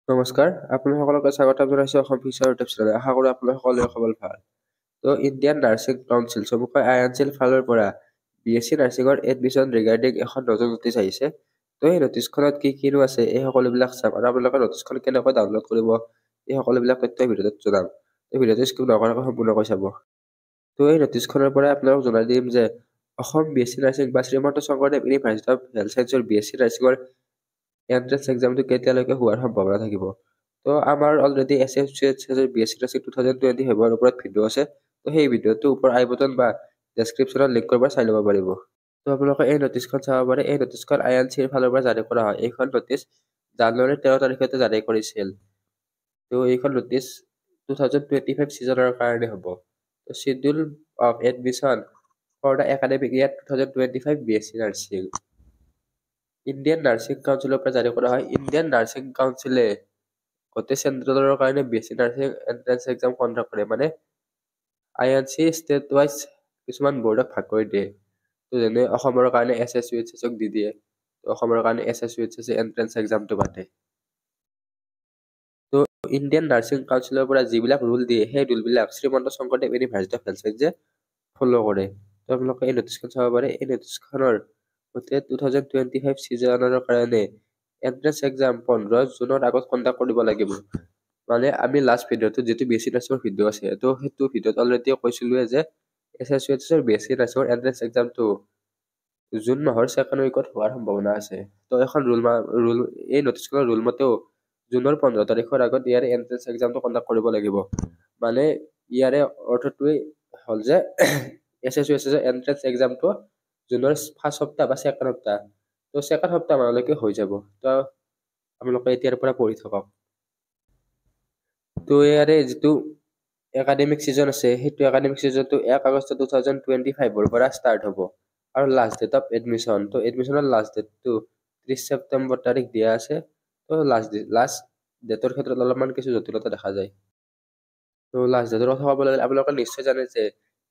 নমস্কাৰ, আপোনালোকক স্বাগতম জনাইছোঁ অসম ফিচাৰ ইউটিউব চেনেল। আশা কৰোঁ আপোনাৰ সকলোৰে খবৰ ভাল। ইণ্ডিয়ান নাৰ্ছিং কাউন্সিল চমুকৈ INC ফালৰ পৰা BSc নাৰ্ছিঙৰ এডমিশ্যন ৰিগাৰ্ডিং এখন নতুন নটিচ আহিছে। এই নটিচখনত কিনো আছে এই সকলোবিলাক চাম আৰু আপোনালোকে নটিচখন কেনেকৈ ডাউনলোড কৰিব এই সকলোবিলাক তথ্য ভিডিঅ'টোত জনাম। এই ভিডিঅ'টো স্কিপ নকৰাকৈ সম্পূৰ্ণকৈ চাব। এই নটিচখনৰ পৰা আপোনালোকক জনাই দিম যে অসম BSc নাৰ্ছিং বা Srimanta Sankardev University of health ছায়েন্সৰ BSc নাৰ্ছিঙৰ এন্ট্ৰেন্স এক্সামটো কেতিয়ালৈকে হোৱাৰ সম্ভাৱনা থাকিব। আমাৰ অলৰেডি BSc নাৰ্ছিং 2025 ওপৰত ভিডিঅ' আছে। সেই ভিডিঅ'টো ওপৰ আই বটন বা ডেছক্ৰিপশ্যনৰ লিংকৰ পৰা চাই ল'ব পাৰিব। আপোনালোকে এই নটিচখন চাব পাৰে। এই নটিচখন INCৰ ফালৰ পৰা জাৰি কৰা হয়। এইখন নটিচ জানুৱাৰী 13 তাৰিখতে জাৰি কৰিছিল। এইখন নটিচ 2025 ছিজনৰ কাৰণে হ'ব। Schedule of admission for the academic year 2025 BSc nursing Indian nursing council পৰা জাৰি কৰা হয়। ইণ্ডিয়ান নাৰ্ছিং কাউন্সিলে গোটেই চেন্ট্ৰেলৰ কাৰণে BSc nursing entrance exam conduct কৰে। মানে INC ষ্টেট ৱাইজ কিছুমান বৰ্ডক ভাগ কৰি দিয়ে। যেনে অসমৰ কাৰণে SSUHSক দি দিয়ে। অসমৰ কাৰণে SSUHS এন্ট্ৰেন্স এক্সামটো পাতে। ইণ্ডিয়ান নাৰ্ছিং কাউন্সিলৰ পৰা যিবিলাক ৰুল দিয়ে সেই ৰুলবিলাক Srimanta Sankardev University of Health ছায়েন্সে ফ'ল' কৰে। আপোনালোকে এই নটিচখন চাব পাৰে। এই নটিচখনৰ মতে 2025 ছিজনৰ কাৰণে এন্ট্ৰেন্স এক্সাম 15 জুনৰ আগত কণ্ডাক্ট কৰিব লাগিব। মানে আমি লাষ্ট ভিডিঅ'টো যিটো BSc নাৰ্ছিঙৰ ভিডিঅ' আছে সেইটো ভিডিঅ'ত অলৰেডি কৈছিলোৱে যে SSUHSৰ BSc নাৰ্ছিঙৰ এন্ট্ৰেন্স এক্সামটো জুন মাহৰ ছেকেণ্ড উইকত হোৱাৰ সম্ভাৱনা আছে। এখন ৰুল এই নটিচখনৰ ৰুল মতেও জুনৰ 15 তাৰিখৰ আগত ইয়াৰে এন্ট্ৰেন্স এক্সামটো কণ্ডাক্ট কৰিব লাগিব। মানে ইয়াৰে অৰ্থটোৱে হ'ল যে SSUHSৰ এন্ট্ৰেন্স এক্সামটো জুনৰ ফাৰ্ষ্ট সপ্তাহ বা ছেকেণ্ড সপ্তাহ ছেকেণ্ড সপ্তাহ মানলৈকে হৈ যাব। আপোনালোকে এতিয়াৰ পৰা পঢ়ি থাকক। ইয়াৰে যিটো একাডেমিক ছিজন আছে সেইটো একাডেমিক ছিজনটো 1 আগষ্ট 2025 পৰা ষ্টাৰ্ট হ'ব। আৰু লাষ্ট ডেট অফ এডমিশ্যন এডমিশ্যনৰ লাষ্ট ডেটটো 30 ছেপ্টেম্বৰ তাৰিখ দিয়া আছে। লাষ্ট ডেটৰ ক্ষেত্ৰত অলপমান কিছু জটিলতা দেখা যায়। লাষ্ট ডেটৰ কথা ক'ব লাগিলে আপোনালোকে নিশ্চয় জানে যে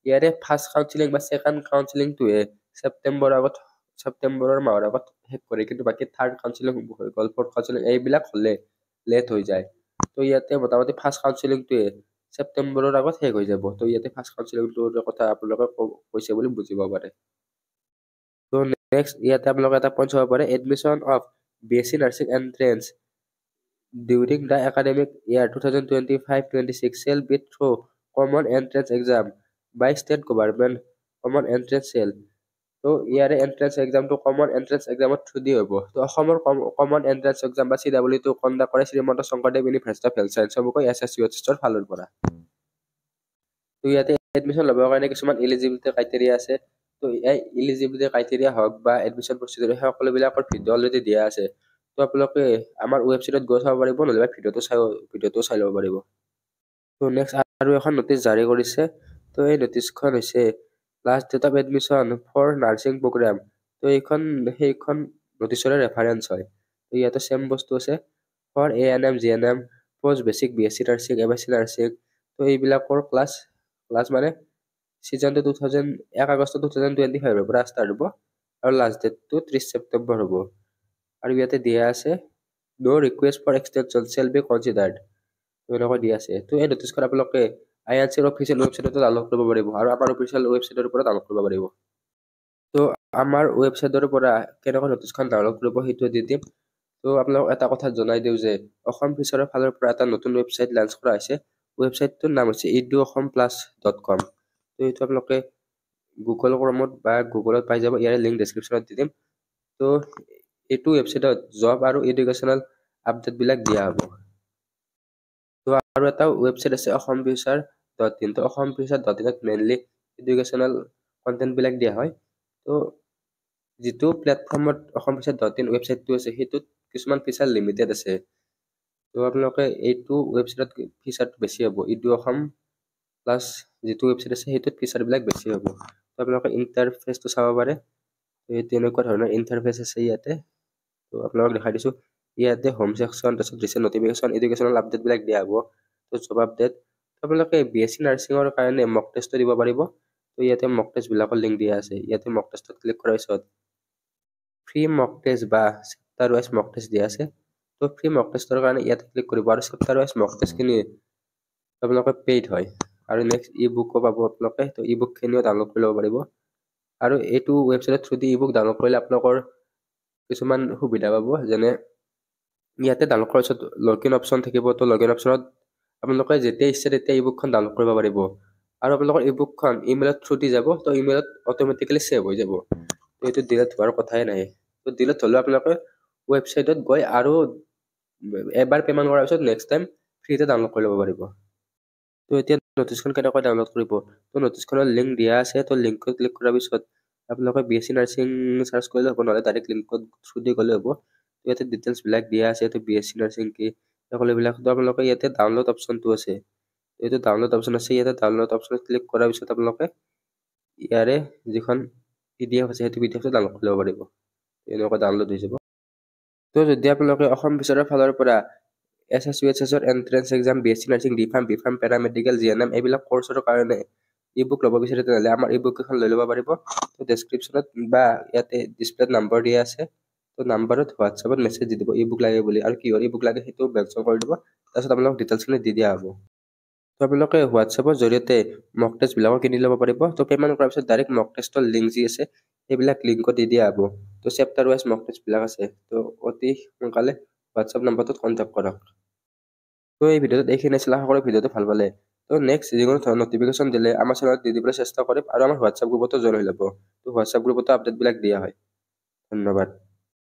ইয়াৰে ফাৰ্ষ্ট কাউন্সিলিং বা ছেকেণ্ড কাউন্সিলিংটোৱে ছেপ্টেম্বৰৰ মাহৰ আগত শেষ কৰে। কিন্তু বাকী থাৰ্ড কাউন্সিলিং হৈ গ'ল, ফৰ্থ কাউন্সিলিং এইবিলাক হ'লে লেট হৈ যায়। ইয়াতে মোটামুটি ফাৰ্ষ্ট কাউন্সিলিংটোৱে ছেপ্টেম্বৰৰ আগত শেষ হৈ যাব। ইয়াতে ফাৰ্ষ্ট কাউন্সিলিংটোৰ কথা আপোনালোকে কৈছে বুলি বুজিব পাৰে। নেক্সট ইয়াতে আপোনালোকে এটা পইণ্ট চাব পাৰে। Admission of BSc nursing entrance during the academic year 2025-26 shall be through common entrance exam by state government common entrance cell. ইয়াৰে এন্ট্ৰেন্স এক্সামটো কমন এন্ট্ৰেন্স এক্সামৰ থ্ৰু দি হ'ব। অসমৰ কমন এন্ট্ৰেন্স এক্সাম বা CWEটো কণ্ডাক্ট কৰে Srimanta Sankardev University of health ছায়েন্সৰ SSUHSৰ ফালৰ পৰা। ইয়াতে admission ল'বৰ কাৰণে কিছুমান এলিজিবিলিটি ক্ৰাইটেৰিয়া আছে। এই এলিজিবিলিটি ক্ৰাইটেৰিয়া হওক বা এডমিশ্যন প্ৰচিডিউৰ সেই সকলোবিলাকৰ ভিডিঅ' অলৰেডি দিয়া আছে। আপোনালোকে আমাৰ ৱেবছাইটত গৈ চাব পাৰিব, নহ'লে ভিডিঅ'টো চাই ল'ব পাৰিব। নেক্সট আৰু এখন নটিচ জাৰি কৰিছে। এই নটিচখন হৈছে last date of admission for nursing programme. সেইখন নটিচৰে ৰেফাৰেঞ্চ হয়। ইয়াতে চেম বস্তু আছে for ANM GNM post basic BSc nursing MSc nursing. এইবিলাকৰ ক্লাছ মানে ছিজনটো 1 আগষ্ট 2025 পৰা ষ্টাৰ্ট হ'ব আৰু লাষ্ট ডেটটো 30 ছেপ্টেম্বৰ হ'ব। আৰু ইয়াতে দিয়া আছে no request for extension shall be considered এনেকৈ দিয়া আছে। এই নটিচখন আপোনালোকে INCৰ অফিচিয়েল ৱেবছাইটতো ডাউনলোড কৰিব পাৰিব আৰু আমাৰ অফিচিয়েল ৱেবছাইটৰ পৰা ডাউনলোড কৰিব পাৰিব। আমাৰ ৱেবছাইটৰ পৰা কেনেকৈ নটিচখন ডাউনলোড কৰিব সেইটো দি দিম। আপোনালোকক এটা কথা জনাই দিওঁ যে অসম ফিচাৰৰ ফালৰ পৰা এটা নতুন ৱেবছাইট লঞ্চ কৰা হৈছে। ৱেবছাইটটোৰ নাম হৈছে eduasamplus.com। এইটো আপোনালোকে গুগল ক্ৰমত বা গুগলত পাই যাব। ইয়াৰে লিংক ডেছক্ৰিপশ্যনত দি দিম। এইটো ৱেবছাইটত জব আৰু এডুকেশ্যনেল আপডেটবিলাক দিয়া হ'ব। আৰু এটা ৱেবছাইট আছে অসমফিউচাৰ.in। অসমফিউচাৰ.inত মেইনলি এডুকেশ্যনেল কণ্টেণ্টবিলাক দিয়া হয়। যিটো প্লেটফৰ্মত অসমফিউচাৰ.in ৱেবছাইটটো আছে সেইটোত কিছুমান ফিচাৰ লিমিটেড আছে। আপোনালোকে এইটো ৱেবছাইটত ফিচাৰটো বেছি হ'ব। অসম প্লাছ যিটো ৱেবছাইট আছে সেইটোত ফিচাৰবিলাক বেছি হ'ব। আপোনালোকে ইণ্টাৰফেচটো চাব পাৰে। তেনেকুৱা ধৰণৰ ইণ্টাৰফেচ আছে ইয়াতে। আপোনালোকক দেখাই দিছোঁ। ইয়াতে হোম ছেকশ্যন, তাৰপিছত ৰিচেণ্ট নটিফিকেশ্যন, এডুকেশ্যনেল আপডেটবিলাক দিয়া হ'ব। জব আপডেট আপোনালোকে BSc নাৰ্ছিঙৰ কাৰণে মক টেষ্টটো দিব পাৰিব। ইয়াতে মক টেষ্টবিলাকৰ লিংক দিয়া আছে। ইয়াতে মক টেষ্টত ক্লিক কৰাৰ পিছত ফ্ৰী মক টেষ্ট বা চেপ্টাৰ ৱাইজ মক টেষ্ট দিয়া আছে। তো ফ্ৰী মক টেষ্টৰ কাৰণে ইয়াতে ক্লিক কৰিব আৰু চেপ্টাৰ ৱাইজ মক টেষ্টখিনি আপোনালোকে পেইড হয় আৰু নেক্সট ই বুকো পাব আপোনালোকে তো ই বুকখিনিও ডাউনলোড কৰি ল'ব পাৰিব আৰু এইটো ৱেবছাইটৰ থ্ৰু দি ই বুক ডাউনলোড কৰিলে আপোনালোকৰ কিছুমান সুবিধা পাব যেনে ইয়াতে ডাউনলোড কৰাৰ পিছত লগইন অপশ্যন থাকিব তো লগইন অপশ্যনত আপোনালোকে যেতিয়া ইচ্ছা তেতিয়া ই বুকখন ডাউনলোড কৰিব পাৰিব আৰু আপোনালোকৰ ই বুকখন ইমেইলৰ থ্ৰু দি যাব তো ইমেইলত অট'মেটিকেলি ছেভ হৈ যাব তো এইটো ডিলিট হোৱাৰ কথাই নাই তো ডিলিট হ'লেও আপোনালোকে ৱেবছাইটত গৈ আৰু এবাৰ পে'মেণ্ট কৰাৰ পিছত নেক্সট টাইম ফ্ৰীতে ডাউনলোড কৰি ল'ব পাৰিব তো এতিয়া নটিচখন কেনেকৈ ডাউনলোড কৰিব তো নটিচখনৰ লিংক দিয়া আছে তো লিংকত ক্লিক কৰাৰ পিছত আপোনালোকে BSc নাৰ্ছিং চাৰ্চ কৰিলে হ'ব নহ'লে ডাইৰেক্ট লিংকত থ্ৰু দি গ'লে হ'ব তো ইয়াতে ডিটেইলছবিলাক দিয়া আছে তো BSc নাৰ্ছিং কি সকলোবিলাক তো আপোনালোকে ইয়াতে ডাউনলোড অপশ্যনটো আছে এইটো ডাউনলোড অপশ্যন আছে ইয়াতে ডাউনলোড অপশ্যনত ক্লিক কৰাৰ পিছত আপোনালোকে ইয়াৰে যিখন PDF আছে সেইটো PDFটো ডাউনলোড কৰি ল'ব পাৰিব এনেকুৱা ডাউনলোড হৈ যাব তো যদি আপোনালোকে অসম বিচৰাৰ ফালৰ পৰা SSUHSৰ এন্ট্ৰেন্স এক্সাম BSc নাৰ্ছিং B.Pharm পেৰামেডিকেল GNM এইবিলাক কোৰ্চৰ কাৰণে ই বুক ল'ব বিচাৰে তেনেহ'লে আমাৰ ই বুক এখন লৈ ল'ব পাৰিব তো ডেছক্ৰিপশ্যনত বা ইয়াতে ডিছপ্লেত নম্বৰ দিয়া আছে তো নাম্বাৰত হোৱাটছএপত মেছেজ দি দিব ই বুক লাগে বুলি আৰু কিহৰ ই বুক লাগে সেইটো মেনশ্যন কৰি দিব তাৰপিছত আপোনালোক ডিটেইলছখিনি দি দিয়া হ'ব তো আপোনালোকে হোৱাটছএপৰ জৰিয়তে মক টেষ্টবিলাকো কিনি ল'ব পাৰিব তো পে'মেণ্ট কৰাৰ পিছত ডাইৰেক্ট মক টেষ্টৰ লিংক যি আছে সেইবিলাক লিংকত দি দিয়া হ'ব তো চেপ্টাৰ ৱাইজ মক টেষ্টবিলাক আছে তো অতি সোনকালে হোৱাটছএপ নম্বৰটোত কণ্টেক্ট কৰক তো এই ভিডিঅ'টোত এইখিনি আছিল আশা কৰোঁ ভিডিঅ'টো ভাল পালে তো নেক্সট যিকোনো ধৰণৰ নটিফিকেশ্যন দিলে আমাৰ চেনেলত দি দিবলৈ চেষ্টা কৰিম আৰু আমাৰ হোৱাটছএপ গ্ৰুপতো জইন হৈ ল'ব তো হোৱাটছএপ গ্ৰুপতো আপডেটবিলাক দিয়া হয় ধন্যবাদ